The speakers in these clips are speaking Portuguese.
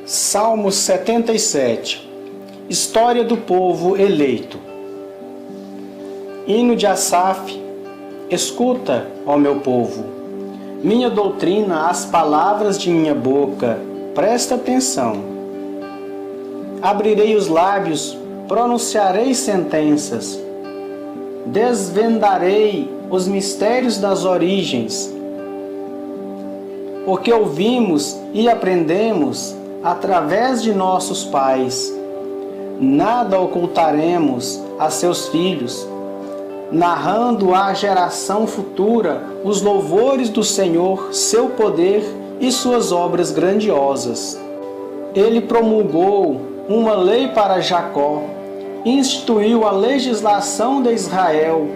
Salmo 77. História do povo eleito. Hino de Asaf. Escuta, ó meu povo, minha doutrina, as palavras de minha boca, presta atenção. Abrirei os lábios, pronunciarei sentenças, desvendarei os mistérios das origens, porque ouvimos e aprendemos através de nossos pais. Nada ocultaremos a seus filhos, narrando à geração futura os louvores do Senhor, seu poder e suas obras grandiosas. Ele promulgou uma lei para Jacó, instituiu a legislação de Israel,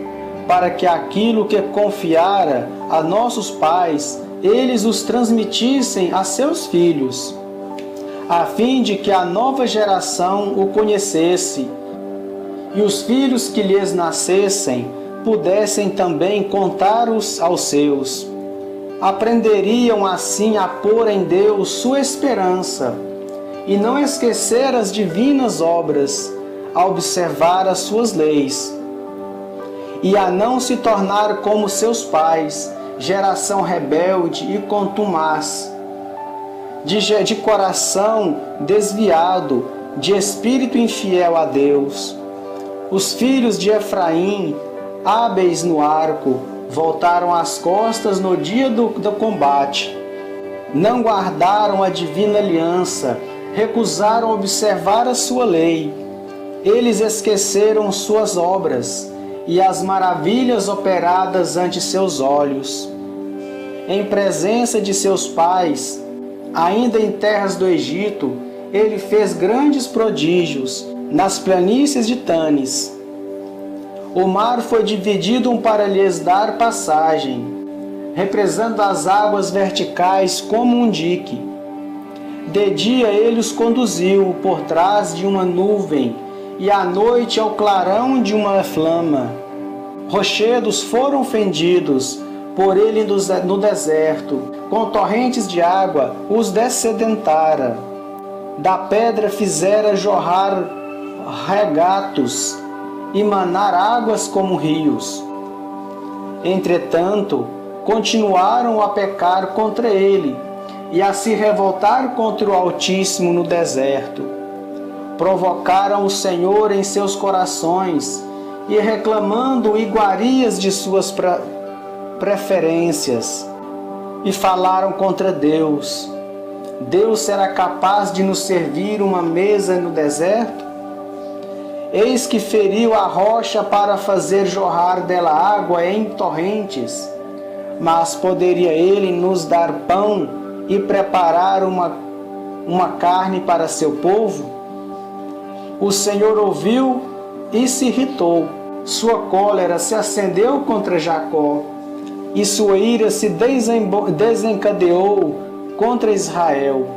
para que aquilo que confiara a nossos pais, eles os transmitissem a seus filhos, a fim de que a nova geração o conhecesse, e os filhos que lhes nascessem pudessem também contar-os aos seus. Aprenderiam assim a pôr em Deus sua esperança, e não esquecer as divinas obras, a observar as suas leis, e a não se tornar como seus pais, geração rebelde e contumaz, de coração desviado, de espírito infiel a Deus. Os filhos de Efraim, hábeis no arco, voltaram as costas no dia do combate. Não guardaram a divina aliança, recusaram observar a sua lei. Eles esqueceram suas obras e as maravilhas operadas ante seus olhos. Em presença de seus pais, ainda em terras do Egito, ele fez grandes prodígios nas planícies de Tanis. O mar foi dividido para lhes dar passagem, represando as águas verticais como um dique. De dia ele os conduziu por trás de uma nuvem, e à noite ao clarão de uma flama. Rochedos foram fendidos por ele no deserto, com torrentes de água os dessedentara. Da pedra fizera jorrar regatos e manar águas como rios. Entretanto, continuaram a pecar contra ele e a se revoltar contra o Altíssimo no deserto. Provocaram o Senhor em seus corações e reclamando iguarias de suas preferências, e falaram contra Deus. Deus será capaz de nos servir uma mesa no deserto? Eis que feriu a rocha para fazer jorrar dela água em torrentes, mas poderia ele nos dar pão e preparar uma carne para seu povo? O Senhor ouviu e se irritou, sua cólera se acendeu contra Jacó, e sua ira se desencadeou contra Israel,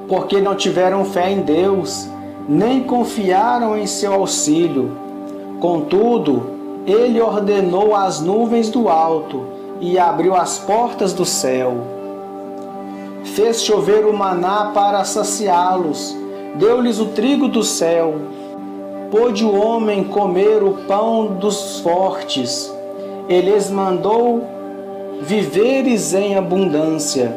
porque não tiveram fé em Deus, nem confiaram em seu auxílio. Contudo, ele ordenou as nuvens do alto e abriu as portas do céu. Fez chover o maná para saciá-los, deu-lhes o trigo do céu. Pôde o homem comer o pão dos fortes, ele lhes mandou viveres em abundância.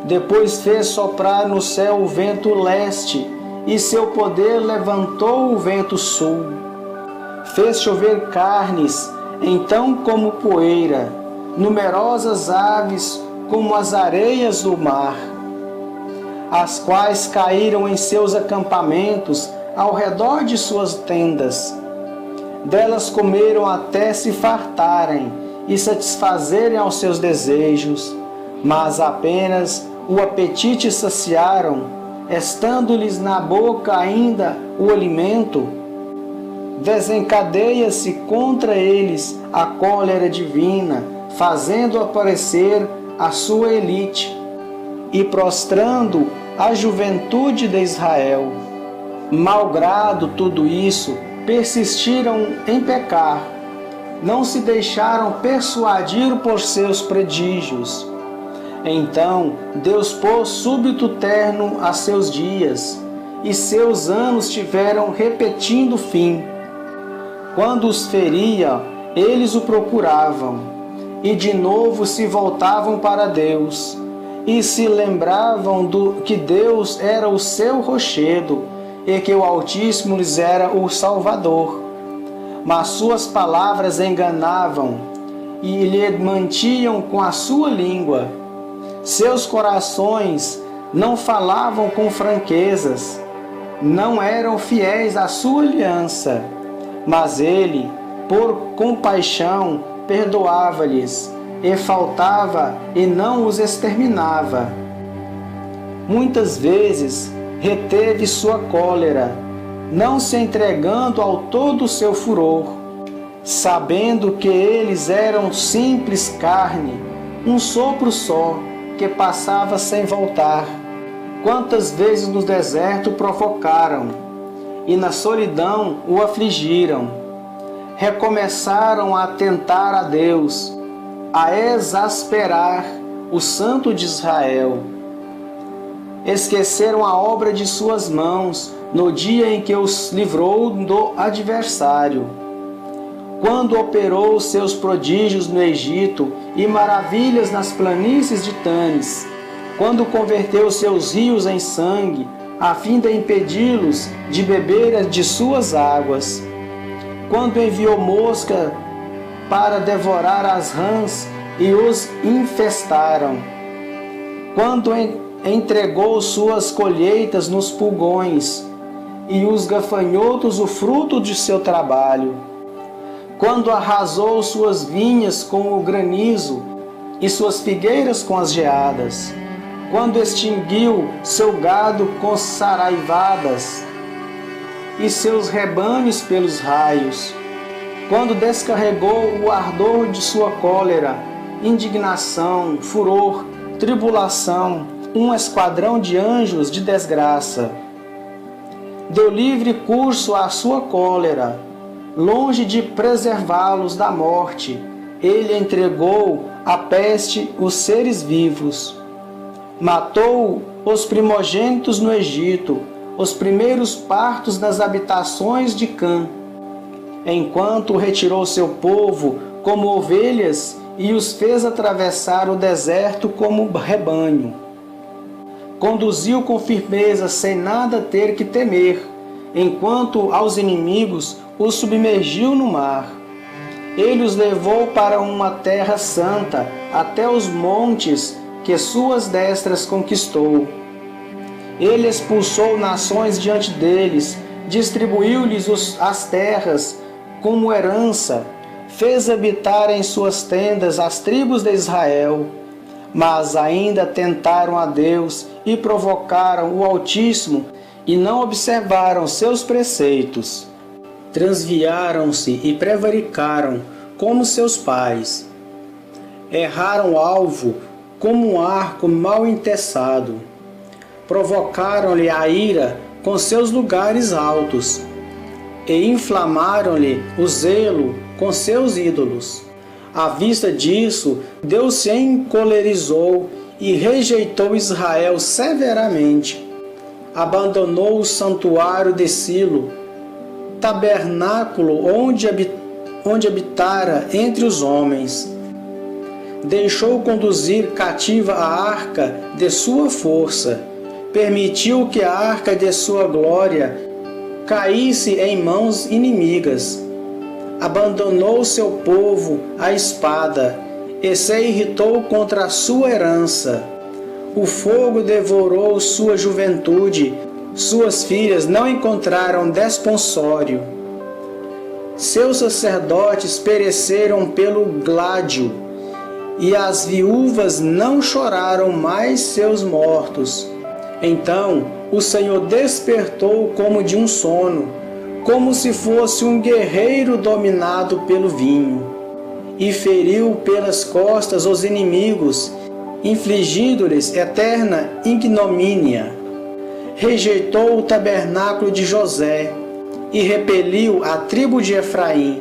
Depois fez soprar no céu o vento leste, e seu poder levantou o vento sul. Fez chover carnes, então como poeira, numerosas aves como as areias do mar, as quais caíram em seus acampamentos ao redor de suas tendas. Delas comeram até se fartarem e satisfazerem aos seus desejos, mas apenas o apetite saciaram, estando-lhes na boca ainda o alimento. Desencadeia-se contra eles a cólera divina, fazendo aparecer a sua elite e prostrando a juventude de Israel. Malgrado tudo isso, persistiram em pecar, não se deixaram persuadir por seus prodígios. Então Deus pôs súbito termo a seus dias, e seus anos tiveram repetindo fim. Quando os feria, eles o procuravam, e de novo se voltavam para Deus, e se lembravam do que Deus era o seu rochedo, e que o Altíssimo lhes era o Salvador. Mas suas palavras enganavam, e lhe mantiam com a sua língua. Seus corações não falavam com franquezas, não eram fiéis à sua aliança. Mas ele, por compaixão, perdoava-lhes, e faltava e não os exterminava. Muitas vezes reteve sua cólera, não se entregando ao todo o seu furor, sabendo que eles eram simples carne, um sopro só, que passava sem voltar. Quantas vezes no deserto provocaram, e na solidão o afligiram. Recomeçaram a tentar a Deus, a exasperar o Santo de Israel. Esqueceram a obra de suas mãos no dia em que os livrou do adversário, quando operou seus prodígios no Egito e maravilhas nas planícies de Tanis, quando converteu seus rios em sangue, a fim de impedi-los de beber de suas águas, quando enviou mosca para devorar as rãs e os infestaram, quando entregou suas colheitas nos pulgões e os gafanhotos o fruto de seu trabalho, quando arrasou suas vinhas com o granizo e suas figueiras com as geadas, quando extinguiu seu gado com saraivadas e seus rebanhos pelos raios, quando descarregou o ardor de sua cólera, indignação, furor, tribulação, um esquadrão de anjos de desgraça. Deu livre curso à sua cólera, longe de preservá-los da morte, ele entregou à peste os seres vivos. Matou os primogênitos no Egito, os primeiros partos nas habitações de Cã, enquanto retirou seu povo como ovelhas e os fez atravessar o deserto como rebanho. Conduziu com firmeza sem nada ter que temer, enquanto aos inimigos os submergiu no mar. Ele os levou para uma terra santa, até os montes que suas destras conquistou. Ele expulsou nações diante deles, distribuiu-lhes as terras como herança, fez habitar em suas tendas as tribos de Israel. Mas ainda tentaram a Deus e provocaram o Altíssimo e não observaram seus preceitos. Transviaram-se e prevaricaram como seus pais. Erraram o alvo como um arco mal enteçado. Provocaram-lhe a ira com seus lugares altos e inflamaram-lhe o zelo com seus ídolos. À vista disso, Deus se encolerizou e rejeitou Israel severamente. Abandonou o santuário de Silo, tabernáculo onde habitara entre os homens. Deixou conduzir cativa a arca de sua força. Permitiu que a arca de sua glória caísse em mãos inimigas. Abandonou seu povo à espada e se irritou contra a sua herança. O fogo devorou sua juventude, suas filhas não encontraram desponsório. Seus sacerdotes pereceram pelo gládio, e as viúvas não choraram mais seus mortos. Então o Senhor despertou como de um sono, como se fosse um guerreiro dominado pelo vinho, e feriu pelas costas os inimigos, infligindo-lhes eterna ignomínia. Rejeitou o tabernáculo de José e repeliu a tribo de Efraim,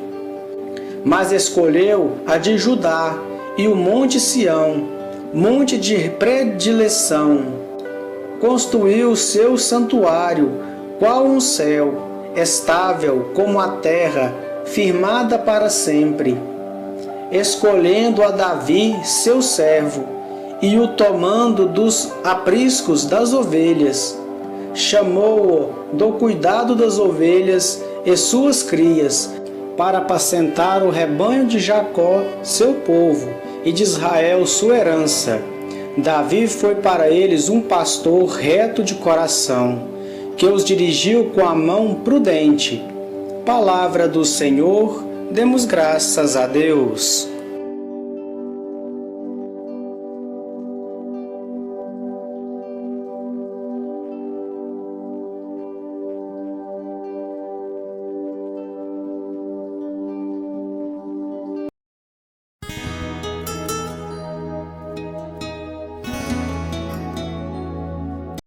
mas escolheu a de Judá e o monte Sião, monte de predileção. Construiu seu santuário, qual um céu, estável como a terra, firmada para sempre. Escolhendo a Davi, seu servo, e o tomando dos apriscos das ovelhas, chamou-o do cuidado das ovelhas e suas crias, para apacentar o rebanho de Jacó, seu povo, e de Israel, sua herança. Davi foi para eles um pastor reto de coração, que os dirigiu com a mão prudente. Palavra do Senhor, demos graças a Deus.